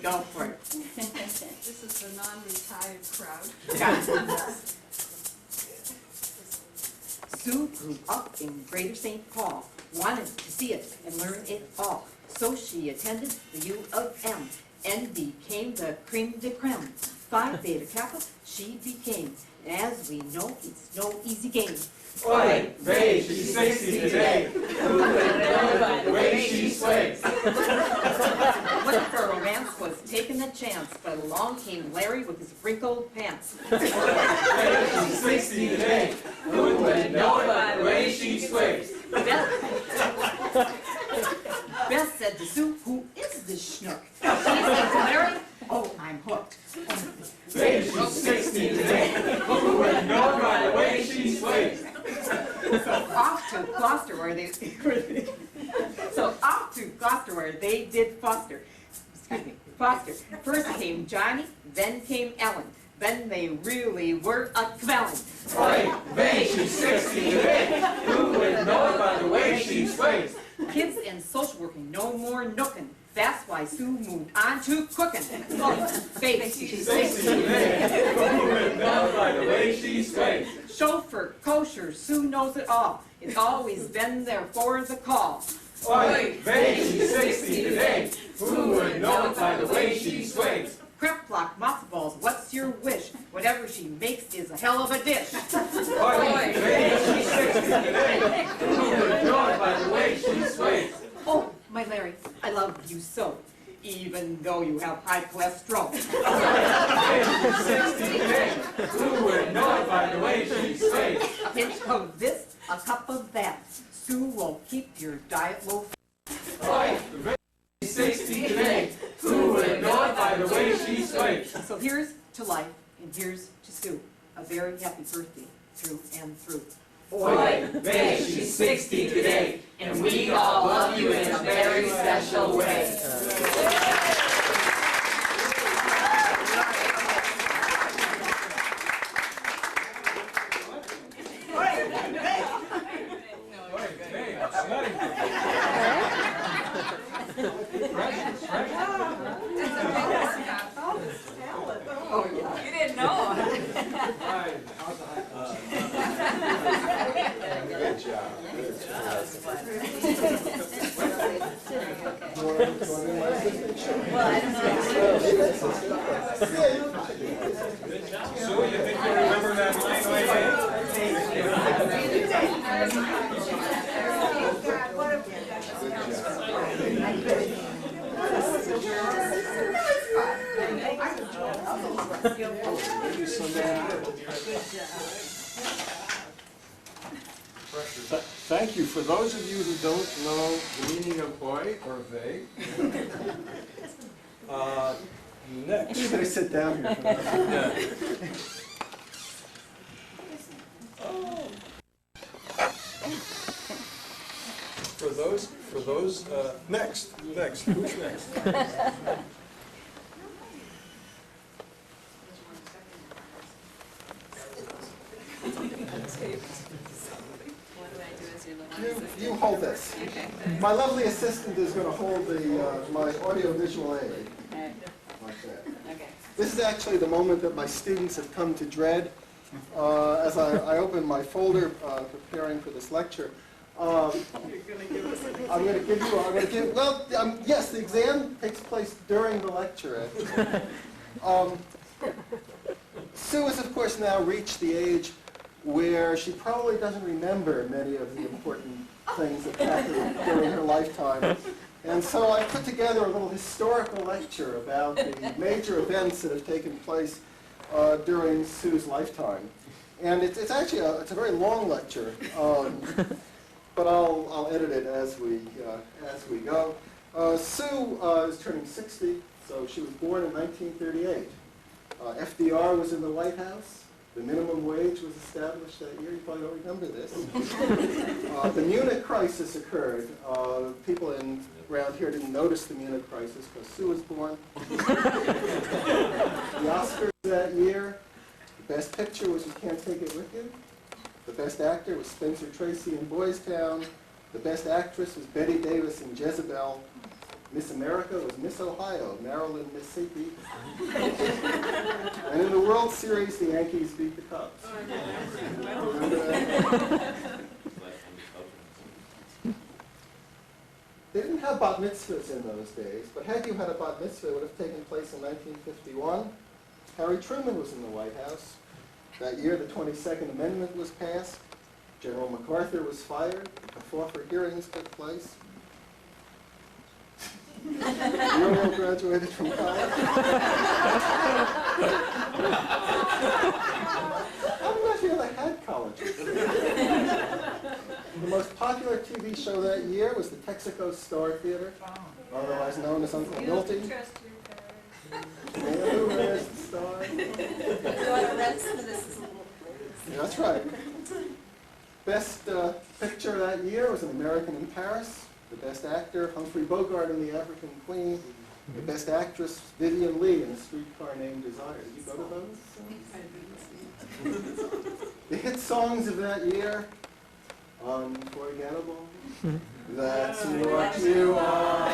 Go for it. This is the non-retired crowd. Sue grew up in Greater St. Paul, wanted to see it and learn it all. So she attended the U of M and became the creme de creme. Phi Beta Kappa she became. As we know, it's no easy game. Oi, Ray, she's 60 today. Who would know by the way she sways? Looking for romance was taking a chance, but along came Larry with his wrinkled pants. Ray, she's 60 today. Who would know by the way she sways? Beth said to Sue, "Who is this schnook?" She said to Larry, "Oh, I'm hooked." Ray, she's 60 today. Who would know by the way she sways? Off to Gloucester where they did foster. Excuse me, foster. First came Johnny, then came Ellen. Then they really were a kvelling. Oi, Ray, she's 60 today. Who would know by the way she sways? Kids and social working, no more nooking. That's why Sue moved on to cooking. Oh, baby, she's 60 today. Who would know by the way she sways? Chauffeur, kosher, Sue knows it all. It's always been there for the call. Oi, Ray, she's 60 today. Who would know by the way she sways? Crep block, matzo balls, what's your wish? Whatever she makes is a hell of a dish. Oi, Ray, she's 60 today. Who would know by the way she sways? Oh, my Larry, I love you so, even though you have high cholesterol. Ray, she's 60 today. Who would know by the way she sways? A pinch of this, a cup of that. Sue will keep your diet low. Oi, Ray, she's 60 today. Who would know by the way she sways? So here's to life, and here's to Sue. A very happy birthday, through and through. Oi, Ray, she's 60 today, and we all love you in a very special way. Oh, yeah. You didn't know. Good job. So you think you remember that line Thank you. For those of you who don't know the meaning of oi or they, next. You better sit down here. For those, next, who's next? You hold this. My lovely assistant is going to hold my audio-visual aid. Like that. This is actually the moment that my students have come to dread. As I open my folder preparing for this lecture, I'm going to give you, yes, the exam takes place during the lecture, actually. Sue has, of course, now reached the age where she probably doesn't remember many of the important things that happened during her lifetime. And so I put together a little historical lecture about the major events that have taken place during Sue's lifetime. And it's actually a very long lecture, but I'll edit it as we go. Sue is turning 60, so she was born in 1938. FDR was in the White House. The minimum wage was established that year. You probably don't remember this. The Munich crisis occurred. People around here didn't notice the Munich crisis because Sue was born. The Oscars that year, the best picture was You Can't Take It With You. The best actor was Spencer Tracy in Boys Town. The best actress was Bette Davis in Jezebel. Miss America was Miss Ohio, Maryland, Mississippi. And in the World Series, the Yankees beat the Cubs. Remember that? They didn't have bat mitzvahs in those days, but had you had a bat mitzvah, it would have taken place in 1951. Harry Truman was in the White House. That year, the 22nd Amendment was passed. General MacArthur was fired. The forfeit hearings took place. You all graduated from college? I'm not sure they had colleges. The most popular TV show that year was the Texaco Star Theater, otherwise known as Uncle Milty. Who wears the star? That's right. Best picture that year was An American in Paris. The best actor, Humphrey Bogart in The African Queen. The best actress, Vivian Leigh in A Streetcar Named Desire. Did you go to those? The hit songs of that year, Unforgettable. That's what you are.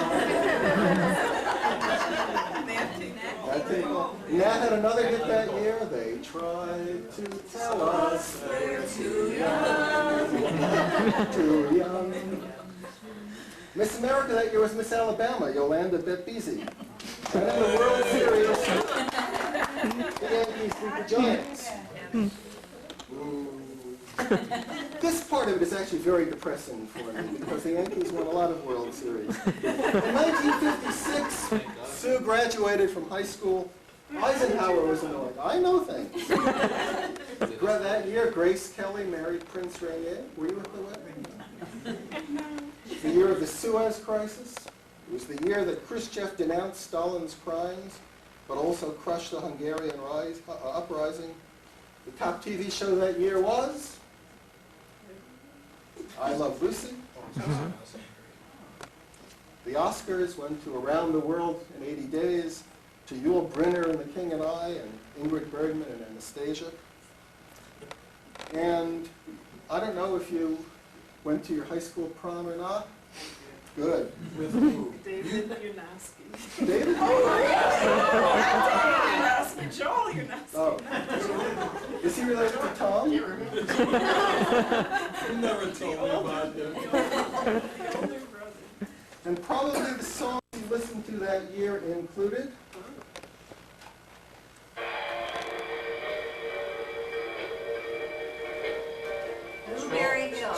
Nat had another hit that year. They tried to tell us we're too young. Too young. Miss America that year was Miss Alabama, Yolanda Bettbezy. And in the World Series, the Yankees beat the Giants. This part of it is actually very depressing for me because the Yankees won a lot of World Series. In 1956, Sue graduated from high school. Eisenhower was annoyed. I know things. That year, Grace Kelly married Prince Rainier. Were you at the wedding? The year of the Suez Crisis. It was the year that Khrushchev denounced Stalin's crimes, but also crushed the Hungarian uprising. The top TV show that year was I Love Lucy. The Oscars went to Around the World in 80 Days, to Yul Brynner and The King and I, and Ingrid Bergman and Anastasia. And I don't know if you went to your high school prom or not. Good. With who? David Yunasky. David? Yunasky. Joel Yunasky. Oh. Is he related to Tom? You never told me about him. Older brother. And probably the songs you listened to that year included Blueberry Hill.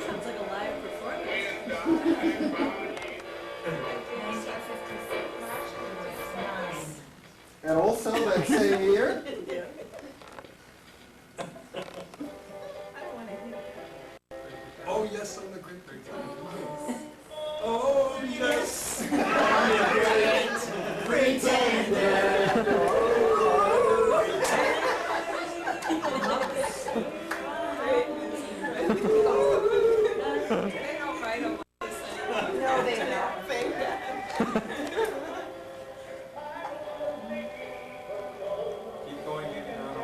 Sounds like a live performance. and also that same year, I don't want to hear that. Oh, yes, I'm the great Oh, yes. They don't write them like this. No, they don't. Fake that. Keep going in and out.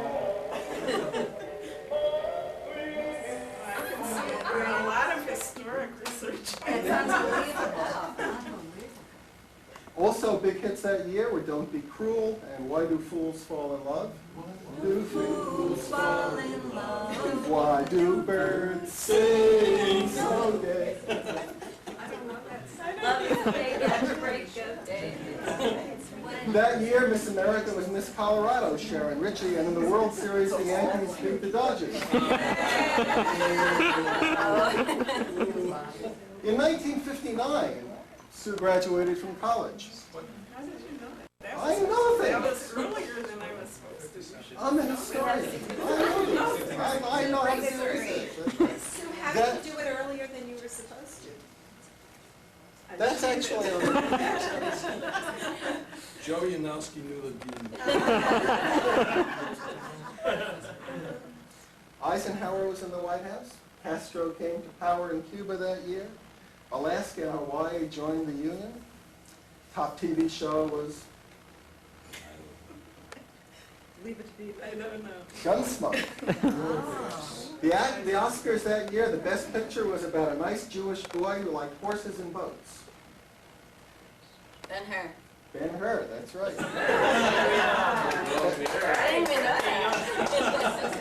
I can see it. There are a lot of historic research. It's unbelievable. also big hits that year were Don't Be Cruel and Why Do Fools Fall in Love? Do fools fall in love? Why do birds sing so gay? I don't know that song. Love is big at the break of day. That year, Miss America was Miss Colorado, Sharon Ritchie, and in the World Series, the Yankees beat the Dodgers. In 1959, Sue graduated from college. How did you know that? I know That things. was earlier than I was supposed to. I'm an historian. I know how to do research. So how That- did you do it earlier than you were supposed to? That's actually Joe Yanowski knew the dean. Eisenhower was in the White House. Castro came to power in Cuba that year. Alaska and Hawaii joined the Union. Top TV show was Leave it to be, I don't know. Gunsmoke. The Oscars that year, the best picture was about a nice Jewish boy who liked horses and boats. Ben-Hur. Ben-Hur, that's right. I didn't even know that.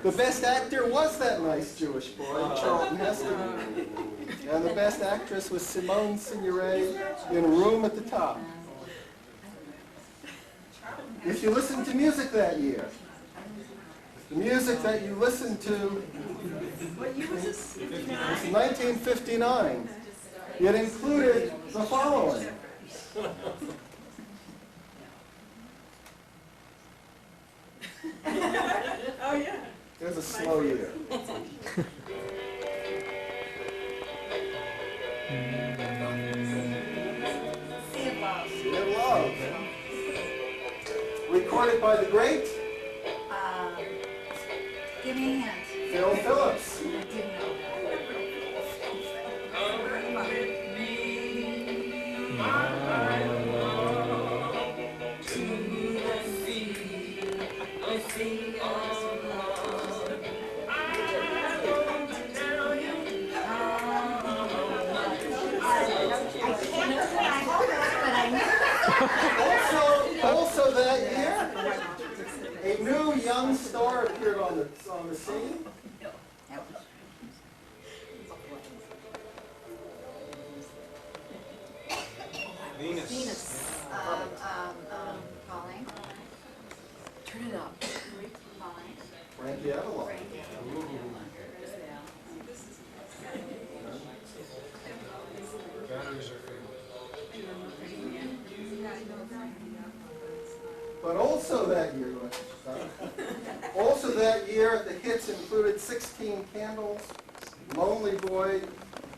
The best actor was that nice Jewish boy, Charlton Heston. And the best actress was Simone Signoret in Room at the Top. If you listened to music that year, the music that you listened to What year was this? was 1959. It included the following. Oh, yeah. It was a slow year. Sea of Love. Sea of Love. Recorded by the great Give me a hint. Phil Phillips. I didn't know Also that year, a new young star appeared on the scene. Venus. Pauline. Turn it up. Pauline. Frankie Avalon. But also that year, the hits included 16 Candles, Lonely Boy,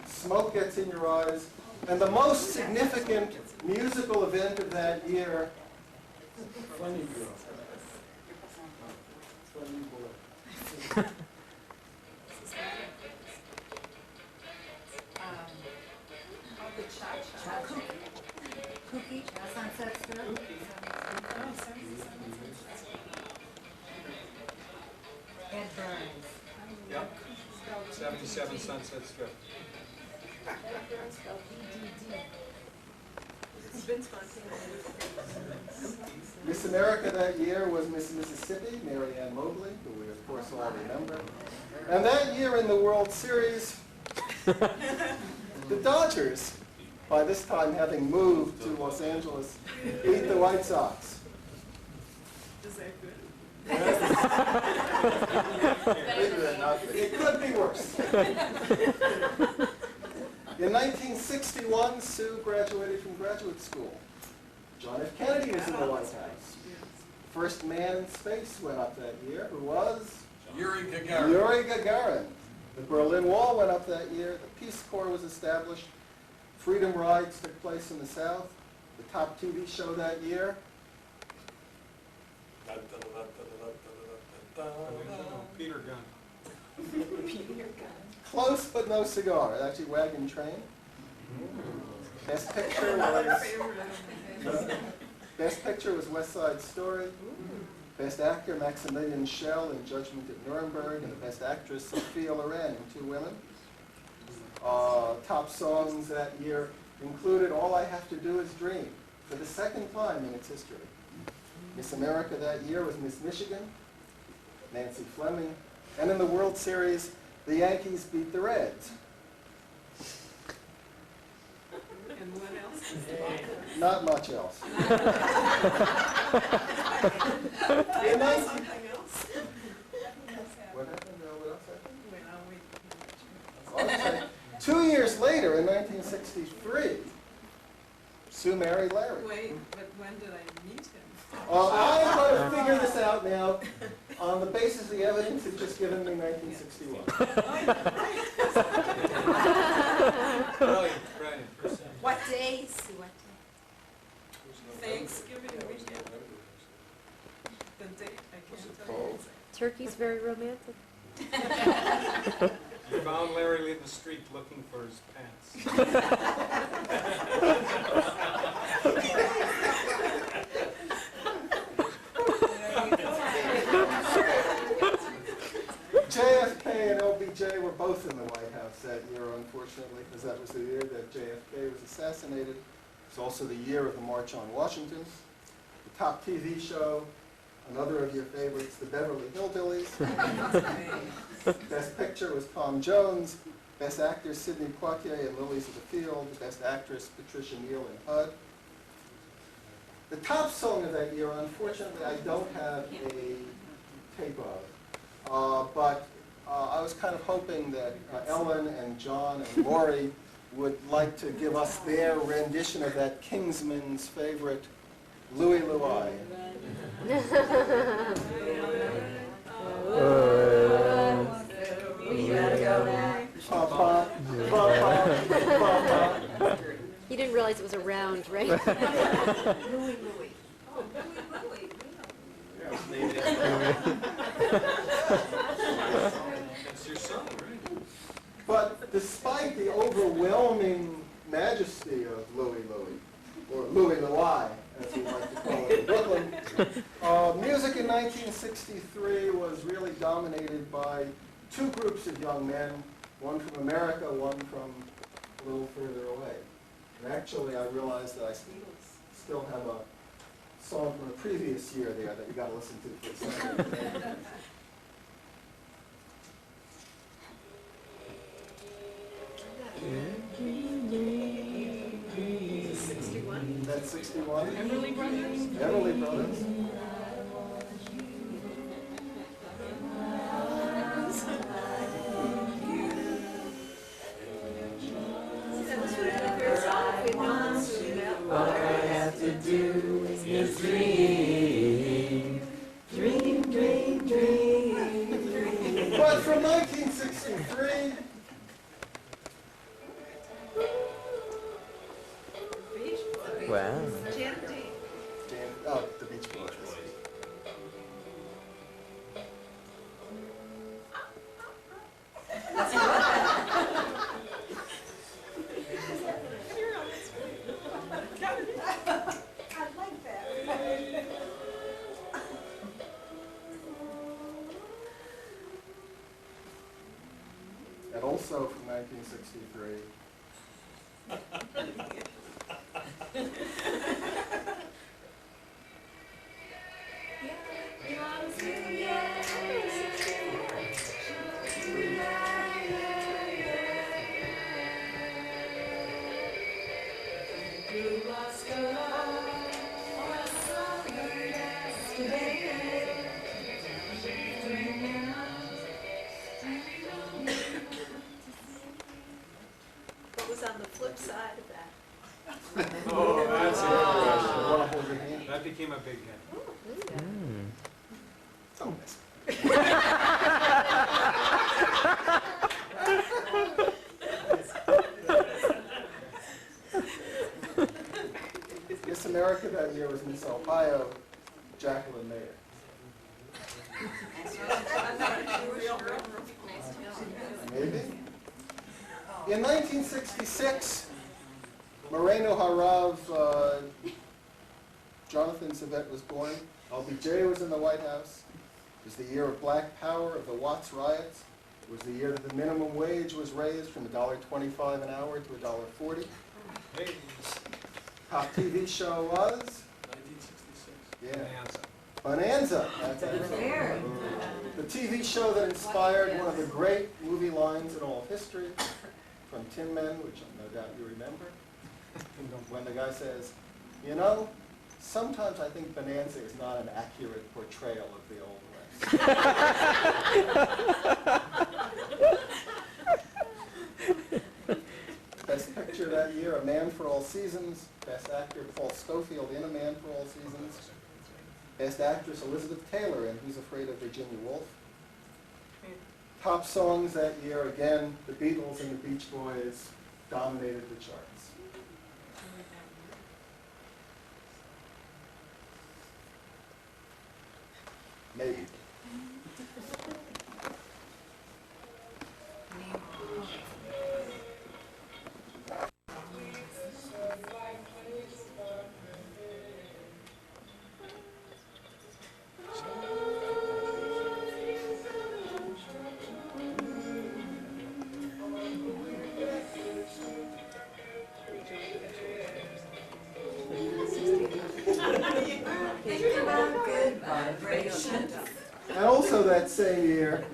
Smoke Gets in Your Eyes, and the most significant musical event of that year, Funny Girl. Funny Boy. The Cha-Cha. Cookie. Sunset Strip. Ed Burns. Yep. 77 Sunset Strip. It's been spontaneous. Miss America that year was Miss Mississippi, Mary Ann Mobley, who we of course all remember. And that year in the World Series, the Dodgers, by this time having moved to Los Angeles, beat the White Sox. Is that good? It could be worse. In 1961, Sue graduated from graduate school. John F. Kennedy was in the White House. First man in space went up that year, who was? Yuri Gagarin. Yuri Gagarin. The Berlin Wall went up that year. The Peace Corps was established. Freedom rides took place in the South. The top TV show that year. Peter Gunn. Close but no cigar. Actually, Wagon Train. Best picture was Best Picture was West Side Story. Best Actor Maximilian Schell in Judgment at Nuremberg, and the Best Actress Sophia Loren in Two Women. Top songs that year included All I Have to Do Is Dream, for the second time in its history. Miss America that year was Miss Michigan, Nancy Fleming, and in the World Series, the Yankees beat the Reds. And what else? Not much else. I know something else. What happened? What else happened? Wait, I'll wait. Okay. 2 years later, in 1963, Sue married Larry. Wait, but when did I meet him? I'm going to figure this out now on the basis of the evidence you've just given me, 1961. Brilliant, brilliant. What day, Sue? What day? Thanksgiving weekend. The date, I can't tell you. Cold. Turkey's very romantic. Found Larry leaving the street looking for his pants. JFK and LBJ were both in the White House that year, unfortunately, because that was the year that JFK was assassinated. It's also the year of the March on Washington. The top TV show, another of your favorites, The Beverly Hillbillies. Best Picture was Tom Jones. Best Actor, Sidney Poitier in Lilies of the Field. Best Actress, Patricia Neal in HUD. The top song of that year, unfortunately, I don't have a tape of. But I was kind of hoping that Ellen and John and Lori would like to give us their rendition of that Kingsman's favorite, Louie Louie. You didn't realize it was a round, right? Louie, Louie. Oh, Louie, Louie. That's your son, right? But despite the overwhelming majesty of Louie Louie, or Louie Louie, as we like to call it in Brooklyn, music in 1963 was really dominated by two groups of young men, one from America, one from a little further away. And actually, I realized that I still have a song from a previous year there that you got to listen to for a second. That's 61. Everly Brothers. Everly Brothers. That was really the first song we've known to that. All I have to do is dream. Dream, dream, dream. But from 1963, Beach Boys. Wow. Jan D. oh, the Beach Boys. You're on this one. I like that. And also from 1963. What was on the flip side of that? Oh, that's a good question. Want to hold your hand? That became a big hit. Don't miss. Miss America that year was Miss Ohio, Jacqueline Mayer. Maybe. In 1966, Moreno Harav, Jonathan Savette was born. LBJ was in the White House. It was the year of Black Power, of the Watts riots. It was the year that the minimum wage was raised from $1.25 an hour to $1.40. Hey, Top TV show was? 1966. Yeah. Bonanza. That's it. The TV show that inspired one of the great movie lines in all of history from Tin Men, which no doubt you remember, when the guy says, you know, sometimes I think Bonanza is not an accurate portrayal of the Old West. Best Picture that year, A Man for All Seasons. Best Actor, Paul Scofield in A Man for All Seasons. Best Actress, Elizabeth Taylor in Who's Afraid of Virginia Woolf. Top songs that year, again, the Beatles and the Beach Boys dominated the charts. Maybe. Name Think about good vibrations. And also that same year,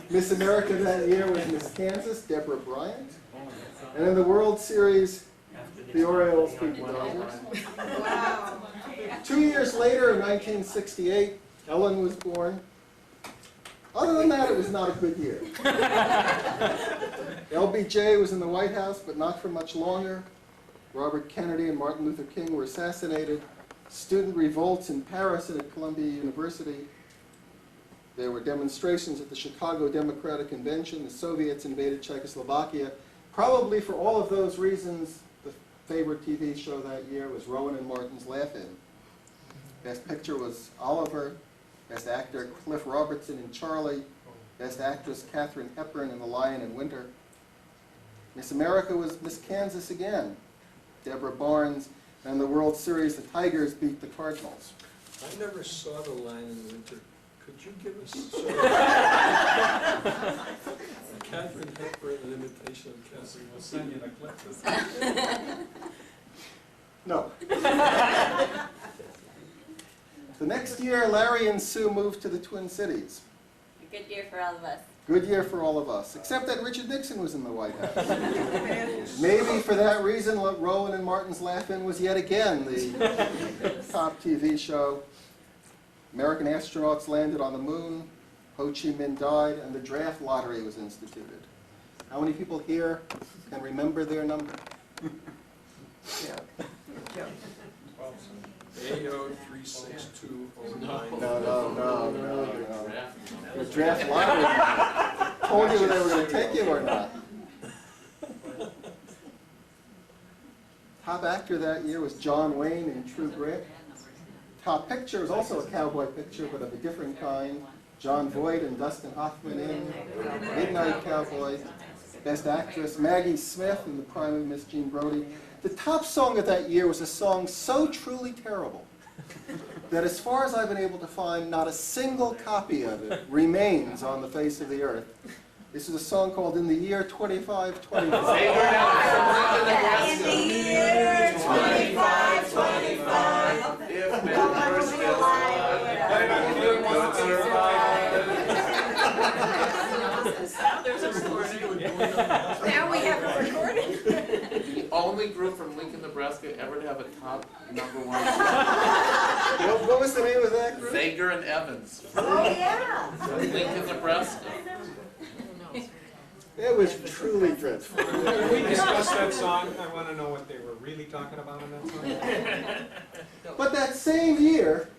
Miss America that year was Miss Kansas, Deborah Bryant. And in the World Series, the Orioles beat the Dodgers. Wow. 2 years later, in 1968, Ellen was born. Other than that, it was not a good year. LBJ was in the White House, but not for much longer. Robert Kennedy and Martin Luther King were assassinated. Student revolts in Paris and at Columbia University. There were demonstrations at the Chicago Democratic Convention. The Soviets invaded Czechoslovakia. Probably for all of those reasons, the favorite TV show that year was Rowan and Martin's Laugh-In. Best Picture was Oliver. Best Actor Cliff Robertson in Charlie. Best Actress Katharine Hepburn in The Lion in Winter. Miss America was Miss Kansas again, Deborah Barnes. And the World Series, the Tigers beat the Cardinals. I never saw The Lion in Winter. Could you give us sort of Katharine Hepburn, an imitation of Katharine? We'll send you the clip. No. The next year, Larry and Sue moved to the Twin Cities. A good year for all of us. Good year for all of us, except that Richard Nixon was in the White House. Maybe for that reason, Rowan and Martin's Laugh-In was yet again the top TV show. American astronauts landed on the moon, Ho Chi Minh died, and the draft lottery was instituted. How many people here can remember their number? Yeah. AO36209. No. The draft lottery told you whether they were going to take you or not. Top actor that year was John Wayne in True Grit. Top picture was also a cowboy picture, but of a different kind. John Voight and Dustin Hoffman in Midnight Cowboy. Best actress, Maggie Smith in The Prime of Miss Jean Brodie. The top song of that year was a song so truly terrible that as far as I've been able to find, not a single copy of it remains on the face of the earth. This is a song called In the Year 2525. In the year 2525, if we're still alive, we're gonna survive. There's a recording. Now we have a recording. The only group from Lincoln, Nebraska ever to have a top #1 What was the name of that group? Zager and Evans Oh, yeah. from Lincoln, Nebraska. It was truly dreadful. Can we discuss that song? I want to know what they were really talking about in that song. But that same year,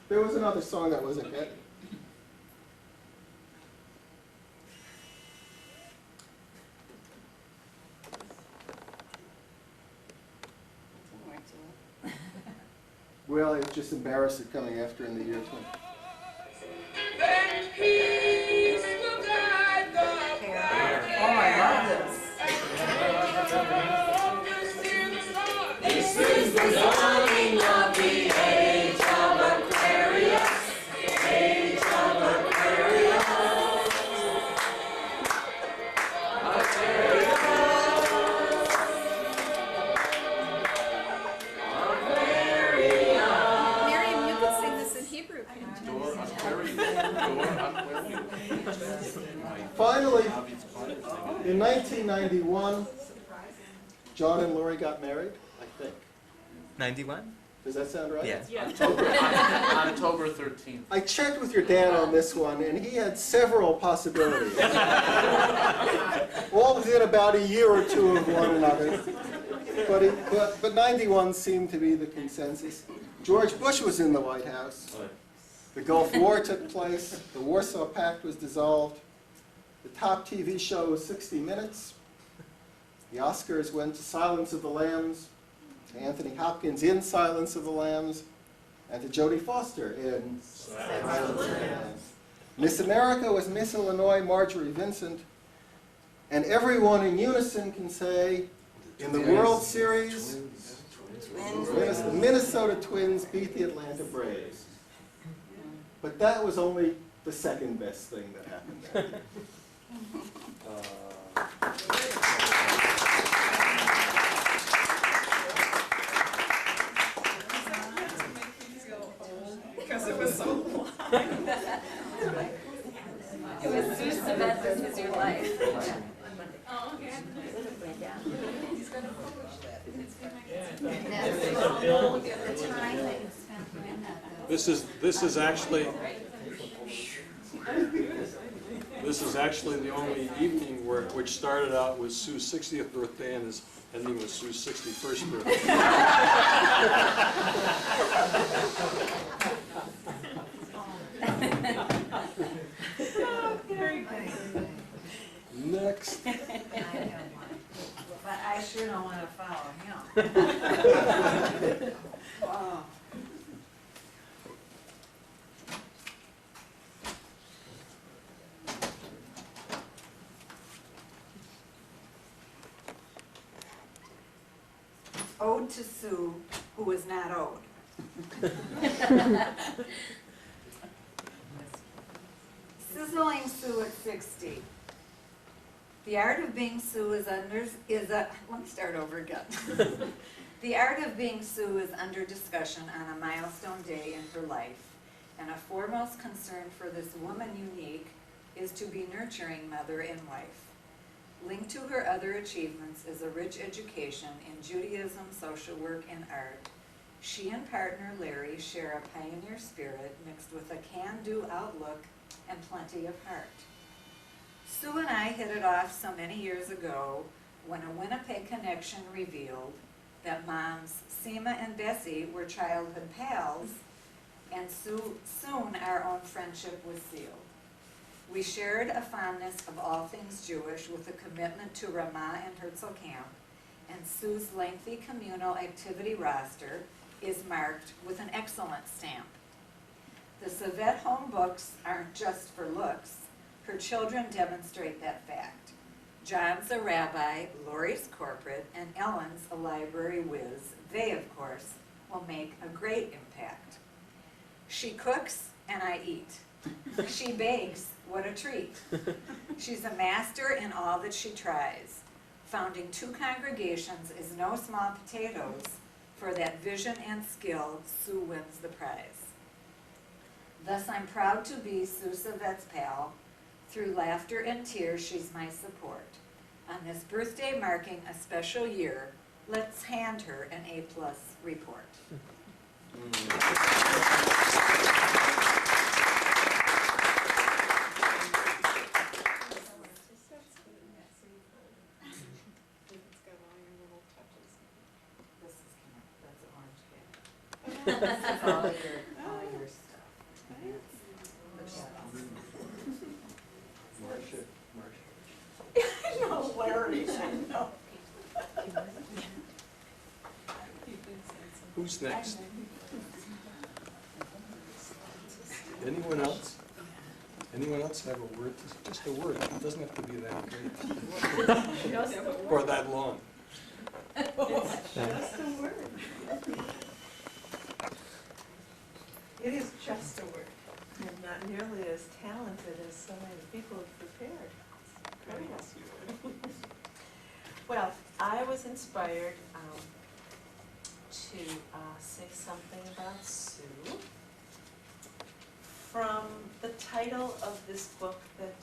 there was another song that was a hit. Well, it's just embarrassing coming after in the year 20. Oh, I love this. This is the dawning of the age of Aquarius. Age of Aquarius. Miriam, you could sing this in Hebrew, can't you? Finally, in 1991, John and Lori got married, I think. 91? Does that sound right? Yeah. October 13th. I checked with your dad on this one, and he had several possibilities. All within about a year or two of one another. But 91 seemed to be the consensus. George Bush was in the White House. The Gulf War took place. The Warsaw Pact was dissolved. The top TV show was 60 Minutes. The Oscars went to Silence of the Lambs, to Anthony Hopkins in Silence of the Lambs, and to Jodie Foster in Silence of the Lambs. Miss America was Miss Illinois Marjorie Vincent, and everyone in unison can say, in the World Series, the Minnesota Twins beat the Atlanta Braves. But that was only the second best thing that happened that year. Because it was so long. It was Sue Savette, this was your life. Oh, okay. The time that you spent doing that. This is actually the only evening which started out with Sue's 60th birthday and is ending with Sue's 61st birthday. Very good. Next. I don't want to, but I sure don't want to follow him. Oh. Ode to Sue, who was not owed. Sizzling Sue at 60. The art of being Sue is let me start over again. The art of being Sue is under discussion on a milestone day in her life, and a foremost concern for this woman unique is to be nurturing mother and wife. Linked to her other achievements is a rich education in Judaism, social work, and art. She and partner Larry share a pioneer spirit mixed with a can-do outlook and plenty of heart. Sue and I hit it off so many years ago when a Winnipeg connection revealed that moms Seema and Bessie were childhood pals, and soon our own friendship was sealed. We shared a fondness of all things Jewish with a commitment to Ramah and Herzl Camp, and Sue's lengthy communal activity roster is marked with an excellent stamp. The Savette home books aren't just for looks. Her children demonstrate that fact. John's a rabbi, Lori's corporate, and Ellen's a library whiz. They, of course, will make a great impact. She cooks and I eat. She bakes, what a treat. She's a master in all that she tries. Founding 2 congregations is no small potatoes. For that vision and skill, Sue wins the prize. Thus, I'm proud to be Sue Savette's pal. Through laughter and tears, she's my support. On this birthday marking a special year, let's hand her an A+ report. It's got all your little touches. This is that's an orange cake. This is all your stuff. I know, Larry, I know. Who's next? Anyone else? Anyone else have a word? Just a word. It doesn't have to be that great or that long. Just a word. It is just a word. And not nearly as talented as so many people have prepared. Very nice. Well, I was inspired to say something about Sue from the title of this book that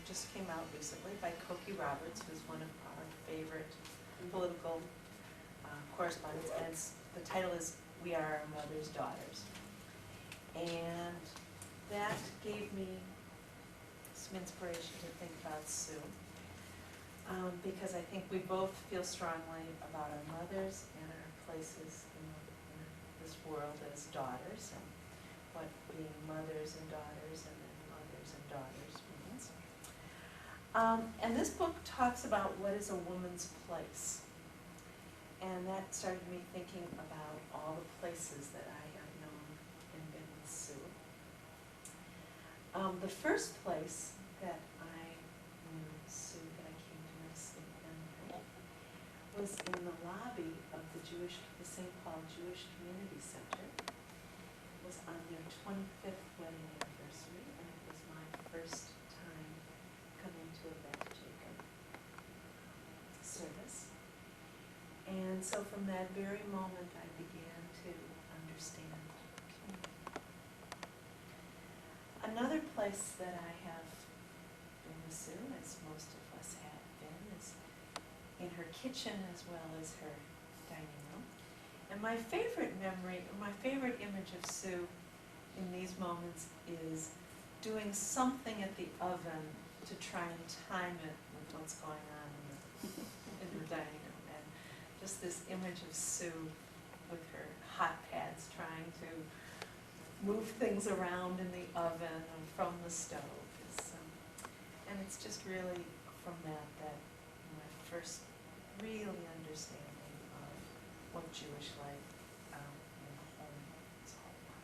just came out recently by Cokie Roberts, who's one of our favorite political correspondents, and the title is We Are Our Mother's Daughters. And that gave me some inspiration to think about Sue, because I think we both feel strongly about our mothers and our places in this world as daughters, and what being mothers and daughters and then mothers and daughters means. And this book talks about what is a woman's place. And that started me thinking about all the places that I have known and been with Sue. The first place that I knew Sue, that I came to know Sue in, was in the lobby of the St. Paul Jewish Community Center. It was on their 25th wedding anniversary, and it was my first time coming to a Beth Jacob service. And so from that very moment, I began to understand community. Another place that I have been with Sue, as most of us have been, is in her kitchen as well as her dining room. And my favorite memory, or my favorite image of Sue in these moments is doing something at the oven to try and time it with what's going on in the dining room. And just this image of Sue with her hot pads trying to move things around in the oven and from the stove. And it's just really from that my first really understanding of what Jewish life in the home is all about.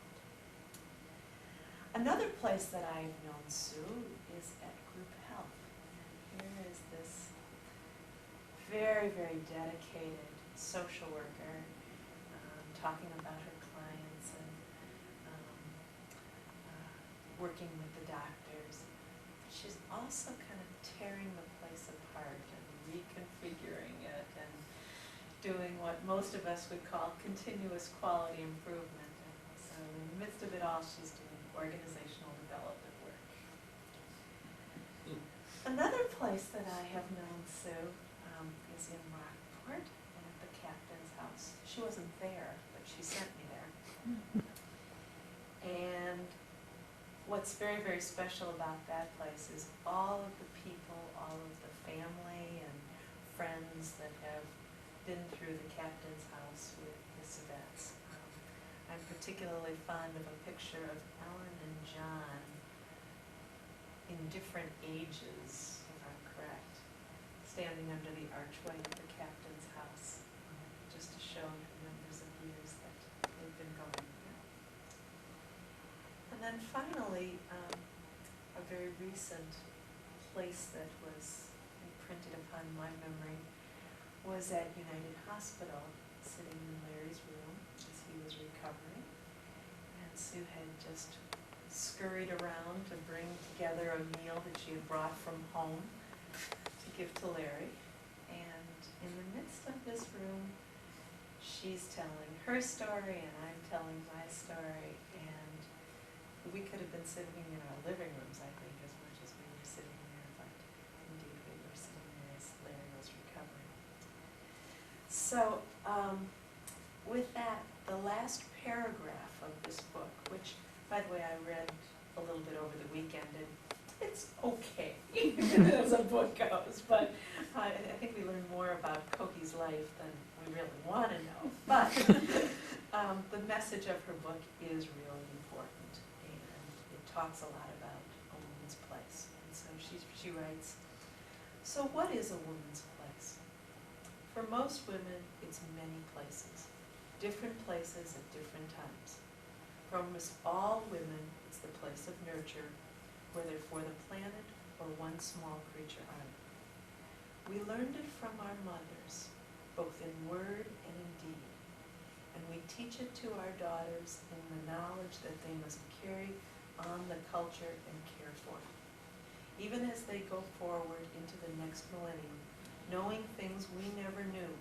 Another place that I've known Sue is at Group Health. Here is this very, very dedicated social worker talking about her clients and working with the doctors. She's also kind of tearing the place apart and reconfiguring it and doing what most of us would call continuous quality improvement. And so in the midst of it all, she's doing organizational development work. Another place that I have known Sue is in Rockport and at the captain's house. She wasn't there, but she sent me there. And what's very, very special about that place is all of the people, all of the family and friends that have been through the captain's house with Miss Yvette's. I'm particularly fond of a picture of Ellen and John in different ages, if I'm correct, standing under the archway of the captain's house, just to show the numbers of years that they've been going here. And then finally, a very recent place that was imprinted upon my memory was at United Hospital, sitting in Larry's room as he was recovering. And Sue had just scurried around to bring together a meal that she had brought from home to give to Larry. And in the midst of this room, she's telling her story and I'm telling my story. And we could have been sitting in our living rooms, I think, as much as we were sitting there, but indeed we were sitting there as Larry was recovering. So, with that, the last paragraph of this book, which, by the way, I read a little bit over the weekend, and it's okay as a book goes, but I think we learn more about Koki's life than we really want to know. But the message of her book is really important, and it talks a lot about a woman's place. And so she writes, so what is a woman's place? For most women, it's many places, different places at different times. For almost all women, it's the place of nurture, whether for the planet or one small creature on it. We learned it from our mothers, both in word and in deed, and we teach it to our daughters in the knowledge that they must carry on the culture and care for it. Even as they go forward into the next millennium, knowing things we never knew,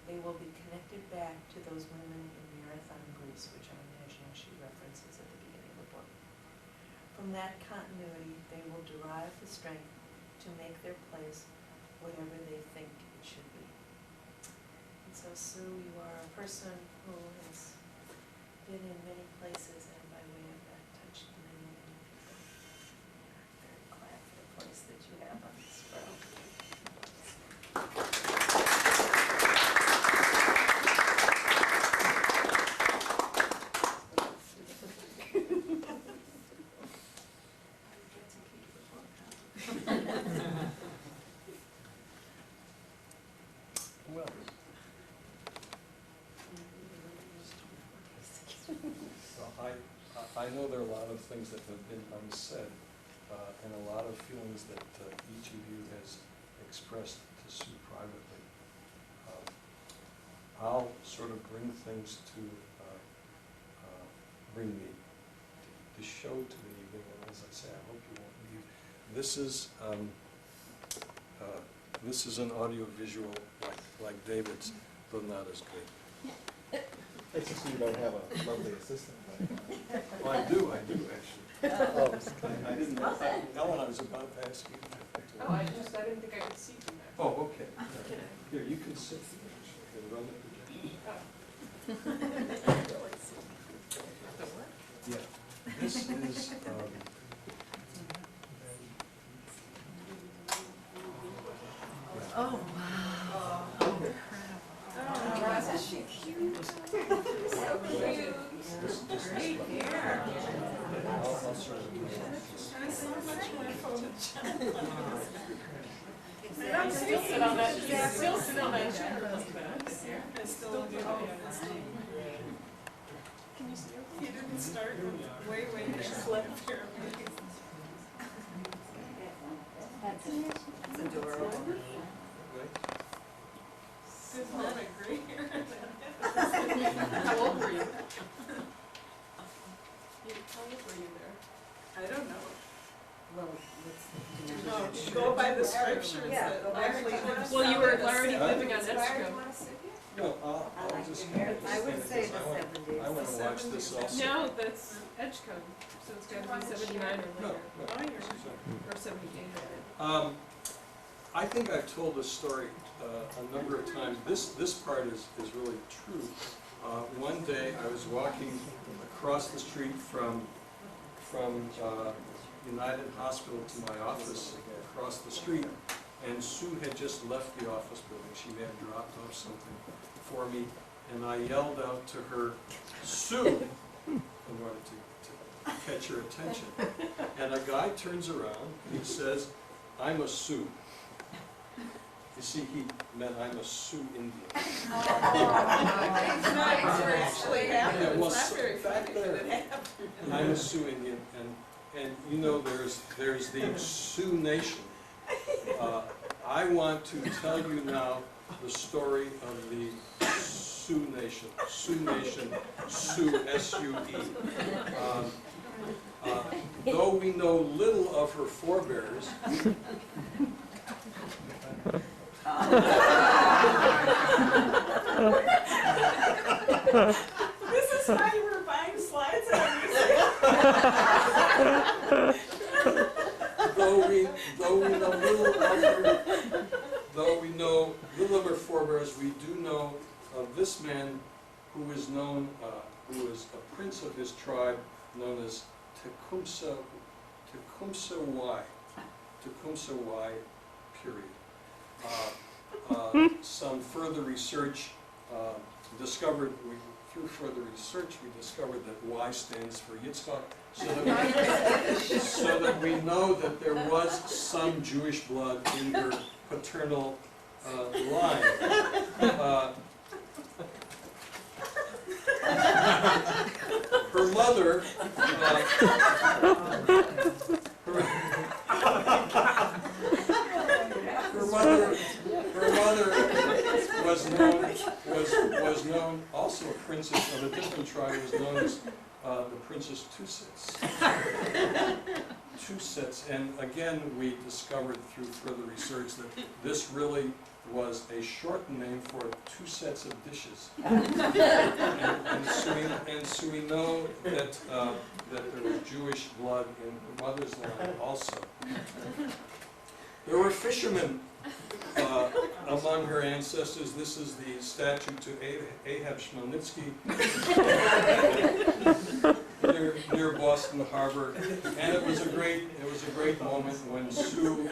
they will be connected back to those women in Marathon, Greece, which I'm imagining she references at the beginning of the book. From that continuity, they will derive the strength to make their place whatever they think it should be. And so, Sue, you are a person who has been in many places and by way of that touched many, many people. We are very glad for the place that you have on this world. Who else? Well, I know there are a lot of things that have been unsaid, and a lot of feelings that each of you has expressed to Sue privately. I'll sort of bring things to, bring the show to the evening, and as I say, I hope you won't leave. This is an audio-visual like David's, though not as good. It's just you don't have a lovely assistant. Well, I do actually. I didn't, Ellen, I was about to ask you. Oh, I didn't think I could see from there. Oh, okay. Here, you can sit and run the projection. Yeah, this is, Oh, Isn't she cute? So cute. Great hair. I'll sort of do And so much more photogenic. I still sit on that, still sit on that chair. I still do, yeah. Can you still? You didn't start with way next left here. it's adorable. Isn't that a great hair? How old were you? How old were you there? I don't know. Well, No, go by the scriptures Yeah, that go by actually. the- Well, you were already Huh? living on Edgecombe. No, I'll just. I would say the 70s. I want to watch this also. No, that's Edgecombe, so it's gotta be 79 or No, later. no. Oh, you're, or 78. I think I've told this story a number of times. This part is really true. One day I was walking across the street from United Hospital to my office across the street, and Sue had just left the office building. She may have dropped off something for me, and I yelled out to her, "Sue," in order to catch her attention. And a guy turns around and he says, "I'm a Sioux." You see, he meant I'm a Sioux Indian. It's not actually happened, Yeah, well, it's not very back funny, but there. it happened. I'm a Sioux Indian, and you know, there's the Sioux Nation. I want to tell you now the story of the Sioux Nation. Sioux Nation, Sioux, S-U-E. Though we know little of her forebears, This is why you were buying slides on though we know little of her forebears, we do know of this man who is known, who is a prince of his tribe, known as Tecumseh Y, period. Some further research discovered, through further research, we discovered that Y stands for Yitzchak, so that we know that there was some Jewish blood in her paternal line. Her mother, her mother was known also a princess of a different tribe, was known as the Princess Tusits. And again, we discovered through further research that this really was a shortened name for two sets of dishes. And so we know that there was Jewish blood in her mother's line also. There were fishermen among her ancestors. This is the statue to Ahab Chmelnytsky near Boston Harbor, and it was a great moment when Sue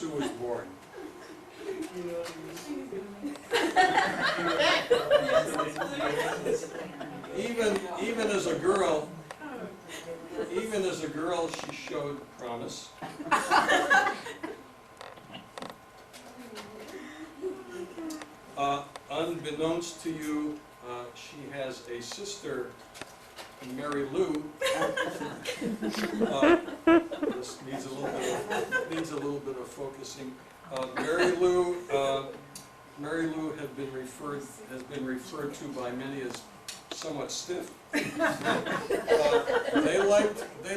was born. Even as a girl, she showed promise. unbeknownst to you, she has a sister, Mary Lou. This needs a little bit of focusing. Mary Lou has been referred to by many as somewhat stiff. They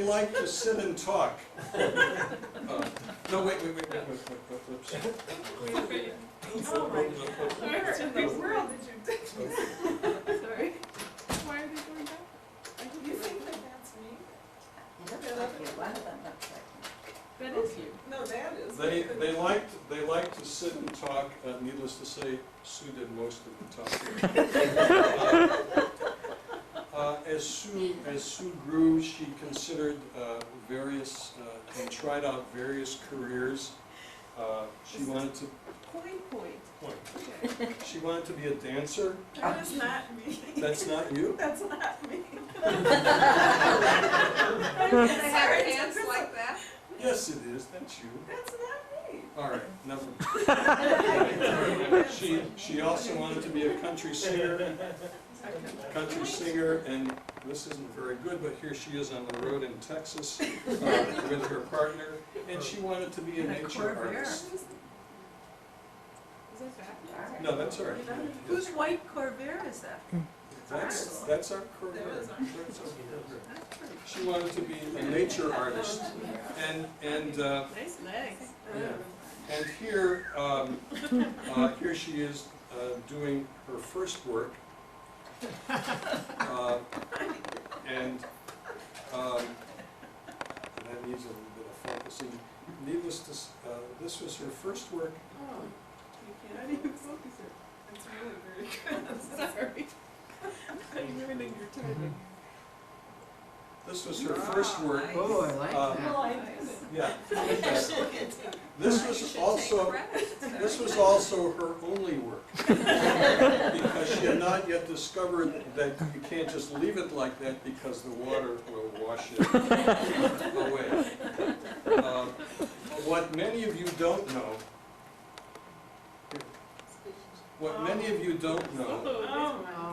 like to sit and talk. No, wait. Oops. Oh my God. Where in the world did you do that? Sorry. Why are they doing that? You think that that's me? That is you. No, that is. They like to sit and talk. Needless to say, Sue did most of the talking. As Sue grew, she considered various and tried out various careers. She wanted to Point. Okay. She wanted to be a dancer. That is not me. That's not you? That's not me. Can I have hands like that? Yes, it is. That's you. That's not me. All right, never. She also wanted to be a country singer. And this isn't very good, but here she is on the road in Texas with her partner, and she wanted to be a nature artist. Is that back? No, that's all right. Whose white Corvair is that? That's our Corvair. That is our- That's our Corvair. She wanted to be a nature artist, and Nice legs. yeah. And here she is doing her first work, and that needs a little bit of focusing. Needless to this was her first work. Oh, you can't even focus it. It's really very good. I'm sorry. I'm ruining your timing. This was her first work. Oh, I like Uh, that. Well, I did it. Yeah. This was also her only work, because she had not yet discovered that you can't just leave it like that because the water will wash it away. What many of you don't know, Oh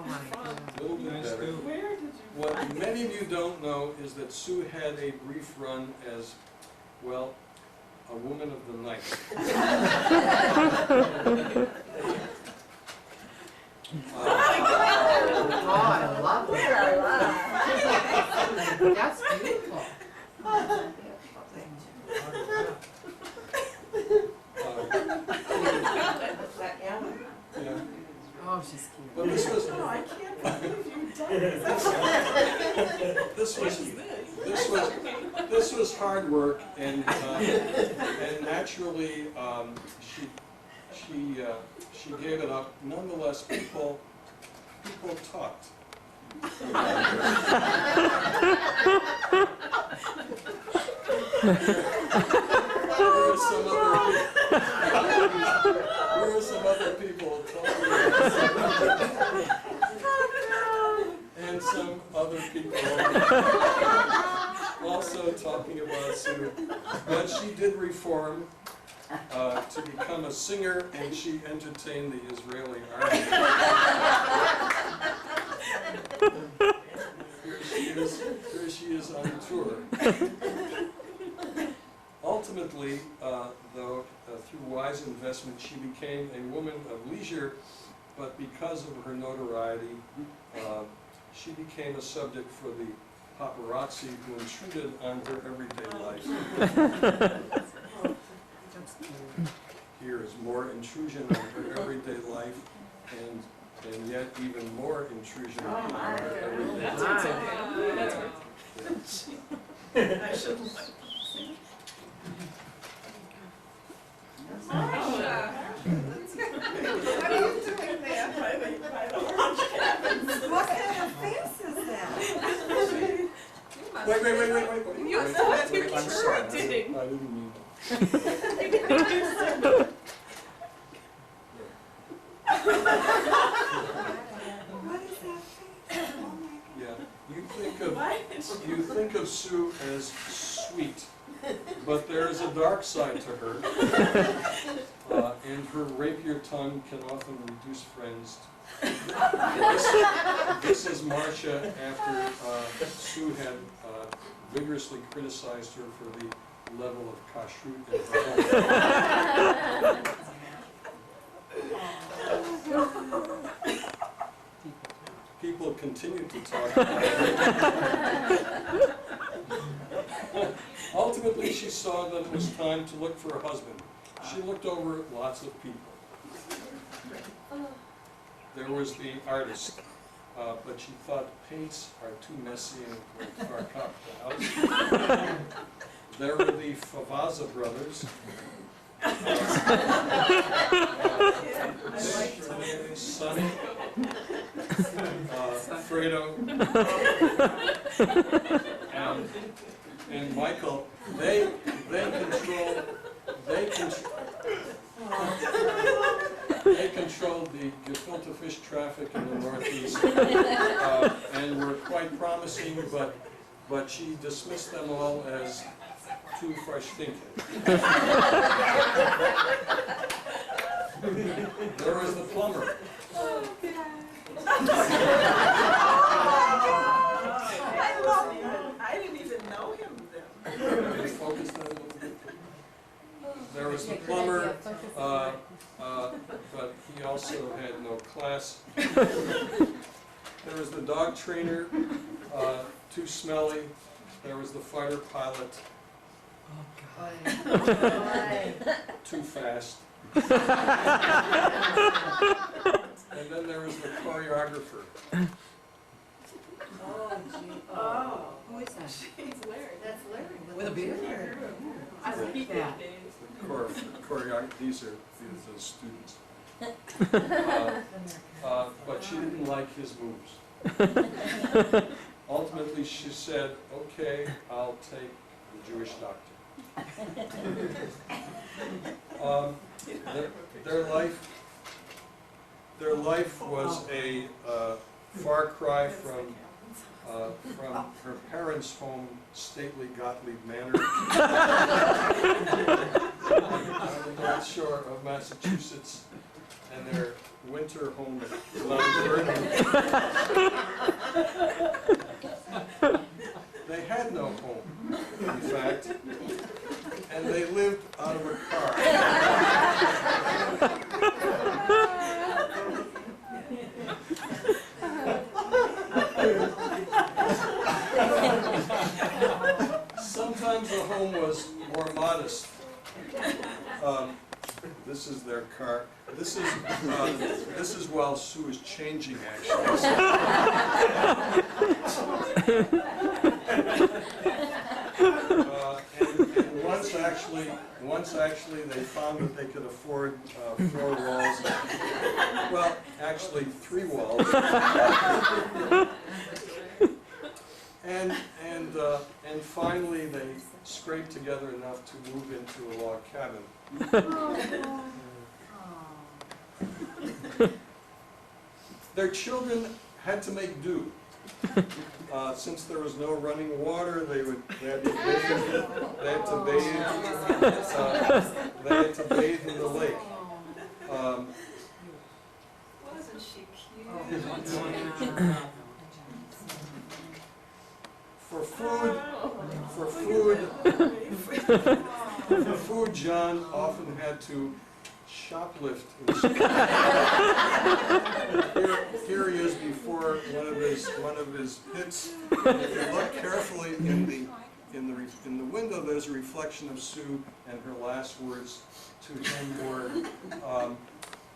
my God. a little bit better. Where did you? What many of you don't know is that Sue had a brief run as, well, a woman of the night. Oh, I love that. That's beautiful. Yeah. Oh, she's cute. But this was, Oh, I can't believe you've done this. this was hard work, and naturally she gave it up. Nonetheless, people talked. Here are some other people talking. And some other people also talking about Sue. But she did reform to become a singer, and she entertained the Israeli army. Here she is on tour. Ultimately, though, through wise investment, she became a woman of leisure, but because of her notoriety, she became a subject for the paparazzi who intruded on her everyday life. Here is more intrusion on her everyday life, and yet even more intrusion on her everyday That's life. what's okay. That's what's I shouldn't like sing. What are you doing there? By the orange cabins. What kind of face is that? Wait. You Wait, said wait, you're I'm sorry. curating. I didn't mean that. What is that face? Oh my God. Yeah, Why did you think of Sue as sweet, but there's a dark side to her, and her rapier tongue can often reduce friends. This is Marcia after Sue had vigorously criticized her for the level of kashrut in her home. People continue to talk about it. Ultimately, she saw that it was time to look for a husband. She looked over at lots of people. There was the artist, but she thought paints are too messy and would fuck up the house. There were the Favaza brothers. Sonny, Fredo, and Michael. They controlled the gefilte fish traffic in the Northeast, and were quite promising, but she dismissed them all as too fresh thinking. There was the plumber. I didn't even know him then. Focus that a little bit. There was the plumber, but he also had no class. There was the dog trainer, too smelly. There was the fighter pilot, too fast. And then there was the choreographer. Oh, Who is that? she's Larry. That's Larry. With a beard? I like that. These are the students. But she didn't like his moves. Ultimately, she said, "Okay, I'll take the Jewish doctor." Their life was a far cry from her parents' home, stately Gottlieb Manor, on the North Shore of Massachusetts, and their winter home at Glen Burnie. They had no home, in fact, and they lived out of a car. Sometimes the home was more modest. This is their car. This is while Sue is changing, actually. And once actually they found that they could afford 4 walls. Well, actually 3 walls. And finally they scraped together enough to move into a log cabin. Their children had to make do. Since there was no running water, they had to bathe in the lake. Wasn't she cute? For food, John often had to shoplift. Here he is before one of his hits. If you look carefully in the window, there's a reflection of Sue, and her last words to him were,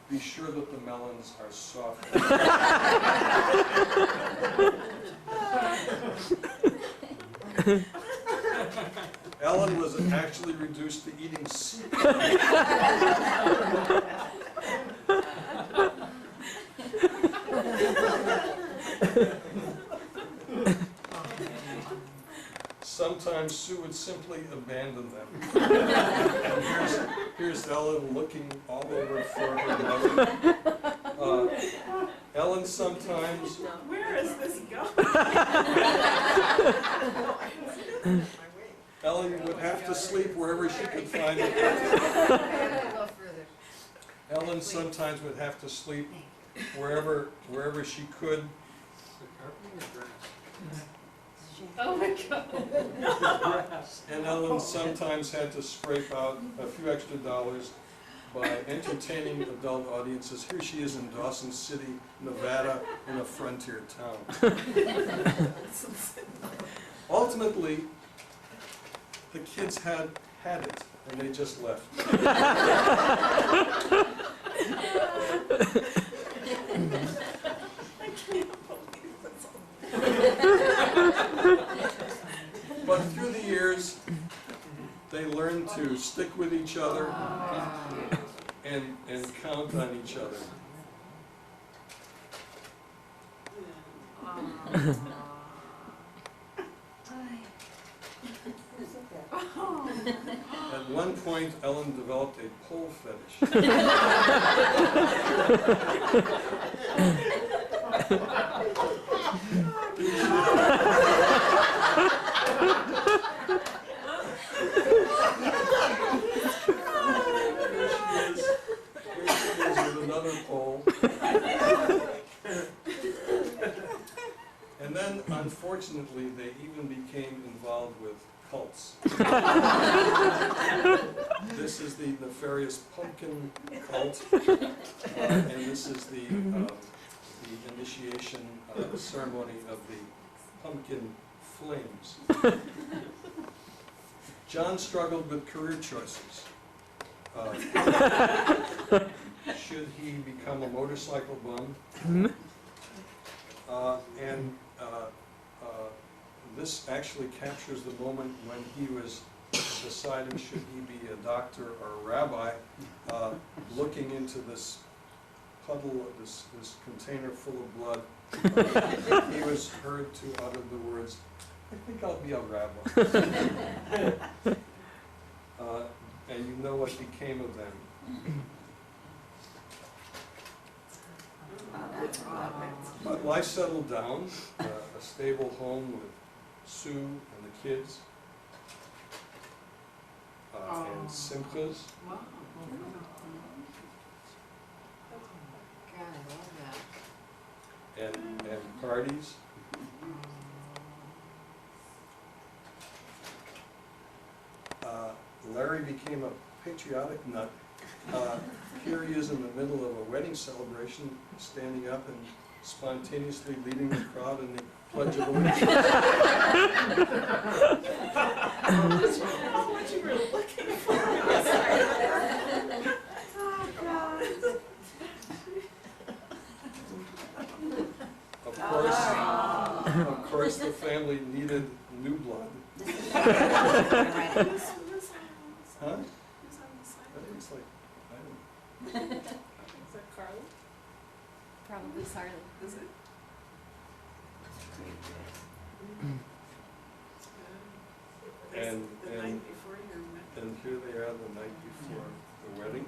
"Be sure that the melons are soft." Ellen was actually reduced to eating soup. Sometimes Sue would simply abandon them. And here's Ellen looking all over for her mother. Ellen sometimes... Where is this going? Ellie would have to sleep wherever she could find it. Go further. Ellen sometimes would have to sleep wherever she could. Oh my God. And Ellen sometimes had to scrape out a few extra dollars by entertaining adult audiences. Here she is in Dawson City, Nevada, in a frontier town. Ultimately, the kids had it, and they just left. But through the years, they learned to stick with each other and count on each other. At one point, Ellen developed a pole fetish. With another pole. And then, unfortunately, they even became involved with cults. This is the nefarious pumpkin cult, and this is the initiation ceremony of the pumpkin flames. John struggled with career choices. Should he become a motorcycle bum? This actually captures the moment when he was deciding should he be a doctor or a rabbi, looking into this puddle, this container full of blood. He was heard to utter the words, "I think I'll be a rabbi." And you know what became of them. But life settled down, a stable home with Sue and the kids, and simchas. God, I love that. And parties. Larry became a patriotic nut. Here he is in the middle of a wedding celebration, standing up and spontaneously leading the crowd in the Pledge of Allegiance. What you were looking for. Of course, the family needed new blood. Huh? That looks like, I don't know. Is that Carly? Probably Sarli. Is it? And- The and- night before your wedding. And here they are the night before the wedding.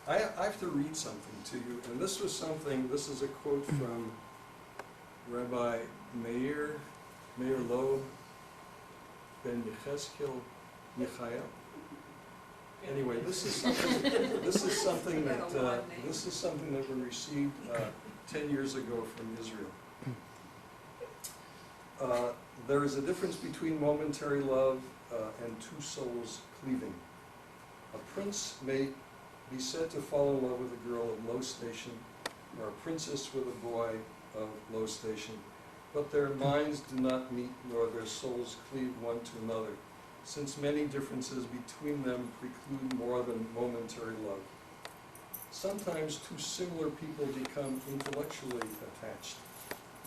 I have to read something to you, and this is a quote from Rabbi Meir Loeb ben Yechezkel Michael. Anyway, this is something that we received 10 years ago from Israel. There is a difference between momentary love and two souls cleaving. A prince may be said to fall in love with a girl of low station, or a princess with a boy of low station, but their minds do not meet, nor their souls cleave one to another, since many differences between them preclude more than momentary love. Sometimes two similar people become intellectually attached,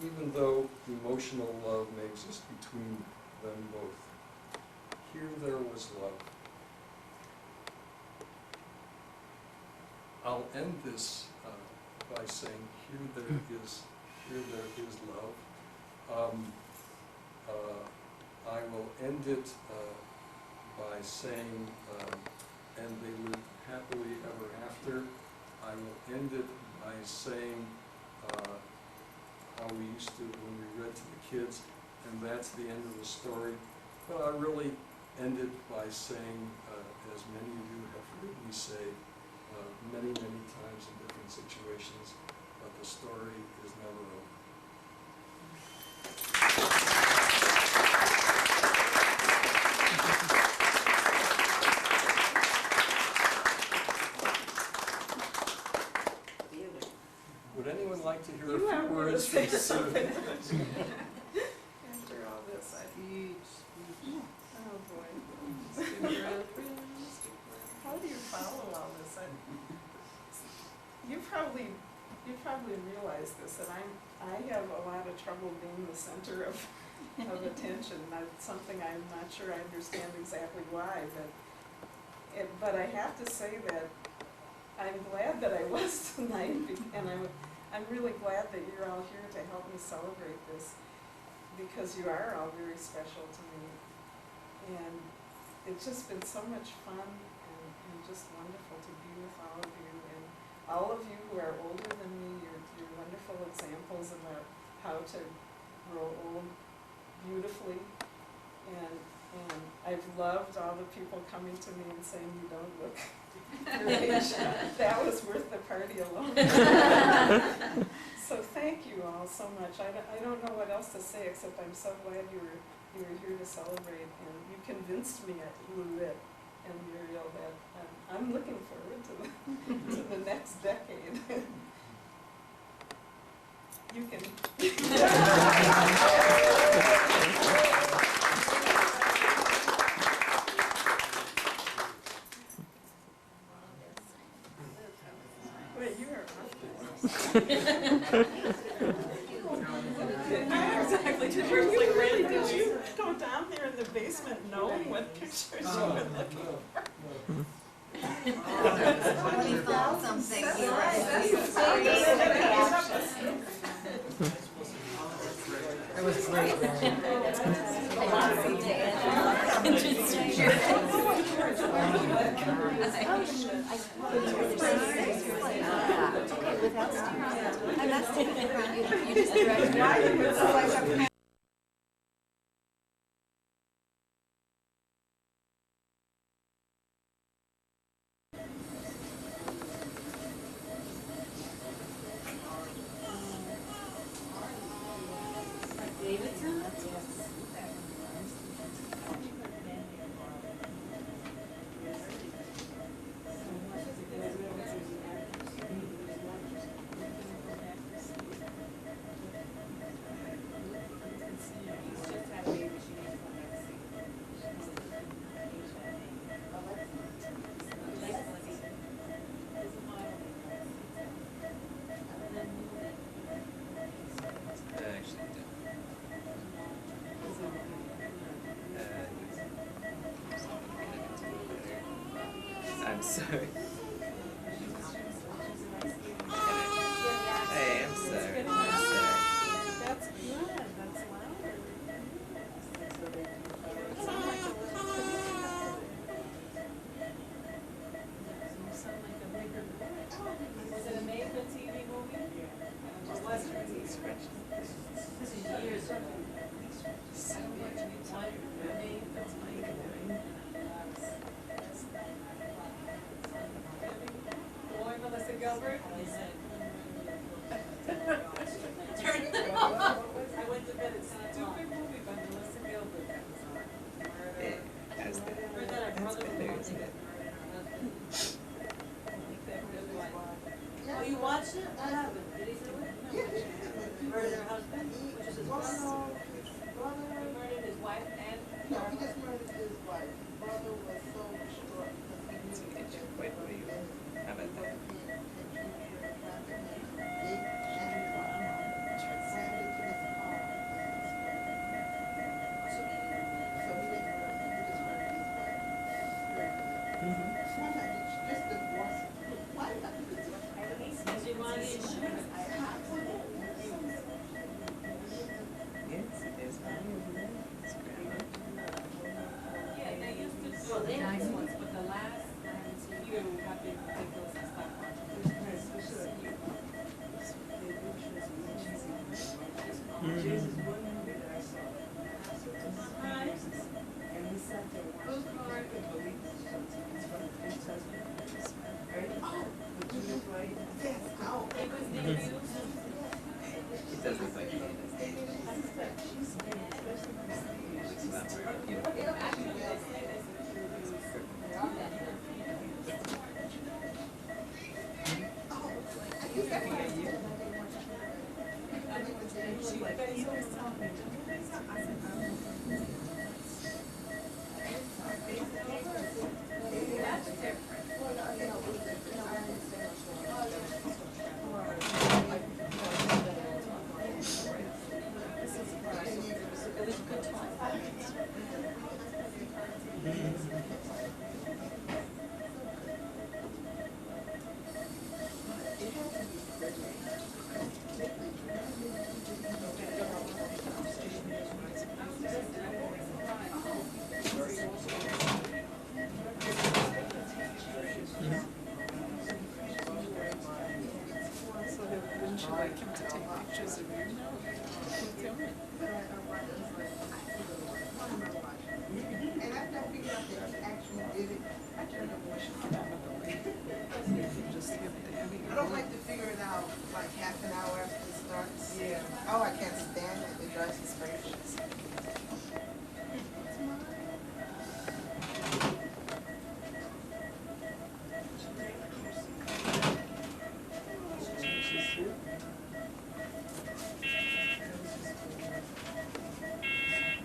even though emotional love may exist between them both. Here there was love. I'll end this by saying, here there is love. I will end it by saying, and they lived happily ever after. I will end it by saying how we used to when we read to the kids, and that's the end of the story. But I really end it by saying, as many of you have heard me say many, many times in different situations, but the story is never over. Would anyone like to hear a You few have more to words say from Sue? something. After all this, oh boy. How do you follow all this? You probably realize this, that I have a lot of trouble being the center of attention. That's something I'm not sure I understand exactly why, but I have to say that I'm glad that I was tonight, and I'm really glad that you're all here to help me celebrate this, because you are all very special to me. And it's just been so much fun and just wonderful to be with all of you. And all of you who are older than me, you're wonderful examples about how to grow old beautifully. And I've loved all the people coming to me and saying you don't look your age. That was worth the party alone. So thank you all so much. I don't know what else to say, except I'm so glad you were here to celebrate, and you convinced me at Blue-Lit and Muriel that I'm looking forward to the next decade. You can. Wait, you are exactly. Did you go down there in the basement knowing what pictures you were looking for? We found something. It was great. I'm not sticking around you, you just direct me. I'm sorry. I am sorry. I'm sorry. That's good. That's louder. It sounds like a you sound like a bigger boy. Was it a made-for-TV movie? Or was it? This is years ago. So much. That's my boy, Melissa Gilbert. I went to bed. It's a stupid movie by Melissa Gilbert. That's good. Heard that our That's brother good. There's good. Oh, you watched it? What happened? Did he do it? Murdered her husband? Which is his brother? He murdered his wife and? No, he just murdered his wife. Brother was so distraught because he knew that Wait, what are you? How about that? Does he want insurance? Yes, there's value over there. It's great. Yeah, they used to do the nice ones, but the last few got Jesus, one movie that I saw. And we sat there watching. I couldn't believe it. It's from First Husband. Right? With Judith Wright. Yes, oh. It was the youth. It does look like he is. She's great, especially Christine. It's not very, you know. She like, he was talking to me. I said, That's different. It was a good time. So wouldn't you like him to take pictures of you now? And after I figured out that he actually did it, I turned up my shoulder. Just give Danny. I don't like to figure it out like half an hour after it starts. Yeah. Oh, I can't stand it. It drives me crazy.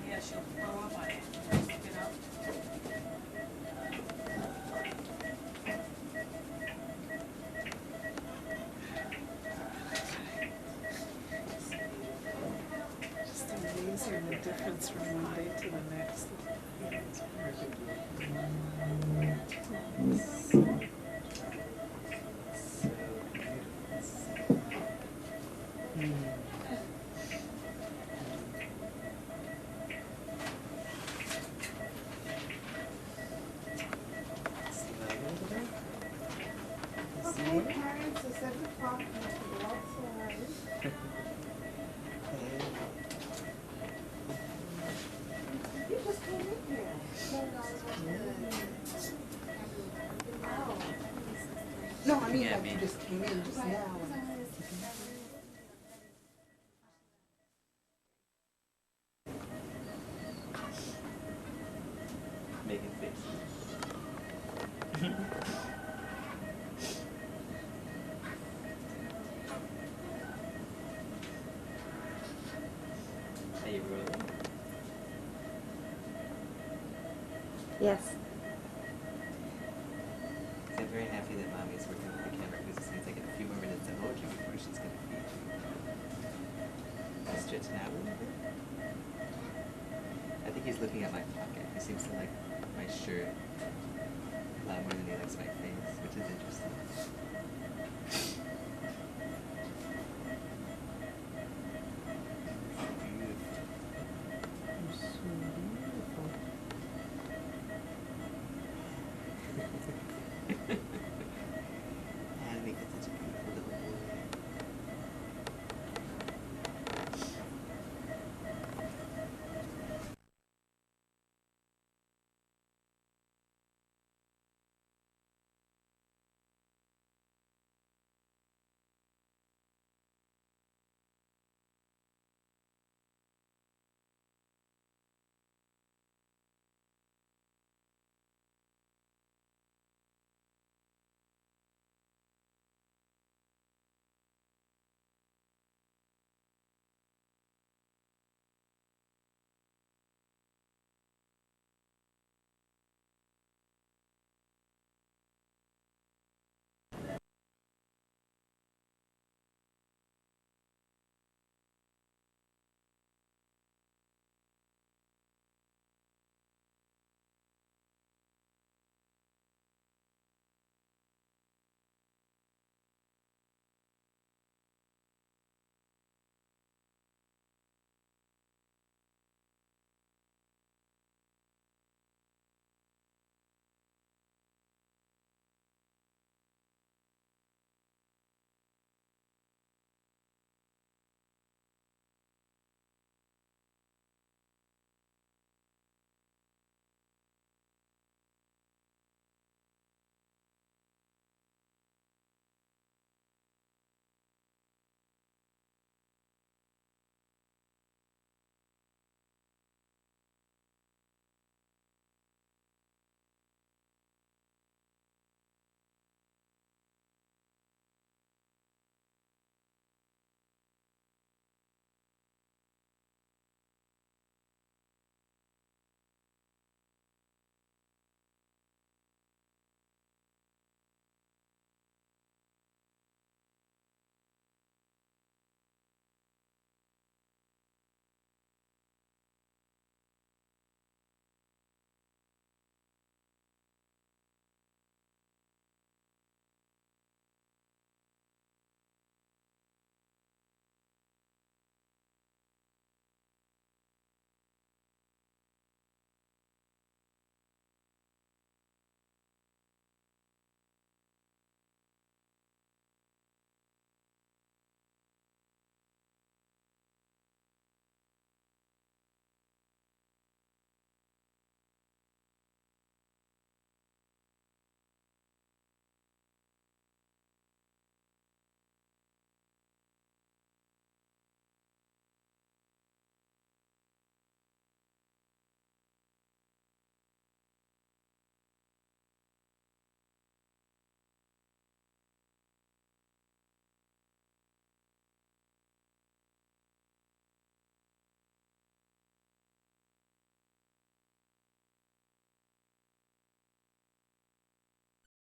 Yeah, she'll throw up on it. You know? Just amazing the difference from one day to the next. Okay, parents, it's 7 o'clock. You have to go outside. You just came in here. No, I mean, Yeah, like me. you just came in just now. Making faces. Are you rolling? Yes. I'm very happy that Mommy's working with the camera because it seems like in a few more minutes to hold you before she's gonna feed you. Stretching out a little bit. I think he's looking at my pocket. He seems to like my shirt a lot more than he likes my face, which is interesting.